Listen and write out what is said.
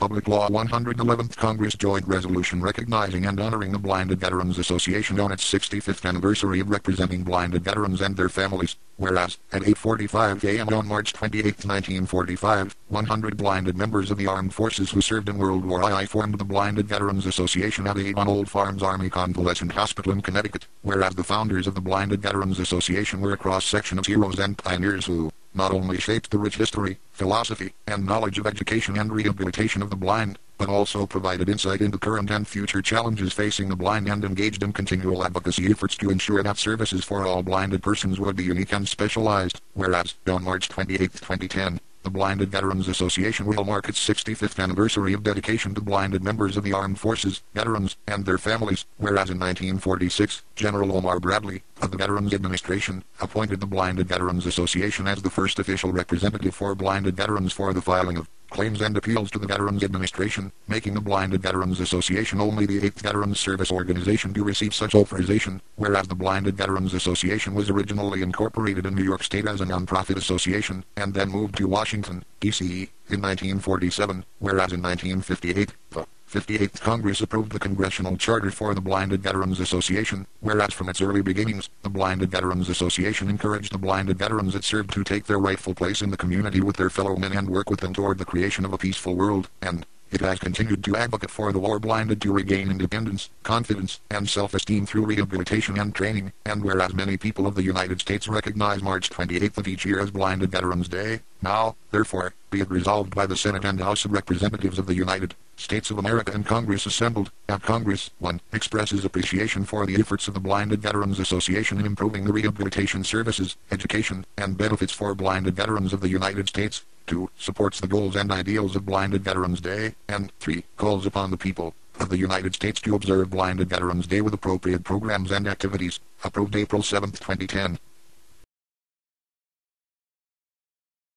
Public Law 111th Congress Joint Resolution recognizing and honoring the Blinded Veterans Association on its 65th anniversary of representing blinded veterans and their families. Whereas, at 8:45 a.m. on March 28, 1945, 100 blinded members of the armed forces who served in World War I formed the Blinded Veterans Association at Avon Old Farms Army Convalescent Hospital in Connecticut, whereas the founders of the Blinded Veterans Association were a cross-section of heroes and pioneers who not only shaped the rich history, philosophy, and knowledge of education and rehabilitation of the blind, but also provided insight into current and future challenges facing the blind and engaged in continual advocacy efforts to ensure that services for all blinded persons would be unique and specialized. Whereas, on March 28, 2010, the Blinded Veterans Association will mark its 65th anniversary of dedication to blinded members of the armed forces, veterans, and their families, whereas in 1946, General Omar Bradley, of the Veterans Administration, appointed the Blinded Veterans Association as the first official representative for blinded veterans for the filing of claims and appeals to the Veterans Administration, making the Blinded Veterans Association only the 8th Veterans Service organization to receive such authorization, whereas the Blinded Veterans Association was originally incorporated in New York State as a non-profit association, and then moved to Washington, D.C., in 1947, whereas in 1958, the 58th Congress approved the Congressional Charter for the Blinded Veterans Association, whereas from its early beginnings, the Blinded Veterans Association encouraged the blinded veterans it served to take their rightful place in the community with their fellow men and work with them toward the creation of a peaceful world, and it has continued to advocate for the war-blinded to regain independence, confidence, and self-esteem through rehabilitation and training, and whereas many people of the United States recognize March 28th of each year as Blinded Veterans Day, now, therefore, be it resolved by the Senate and House of Representatives of the United States of America and Congress assembled, that Congress, 1. Expresses appreciation for the efforts of the Blinded Veterans Association in improving the rehabilitation services, education, and benefits for blinded veterans of the United States, 2. Supports the goals and ideals of Blinded Veterans Day, and 3. Calls upon the people of the United States to observe Blinded Veterans Day with appropriate programs and activities. Approved April 7, 2010.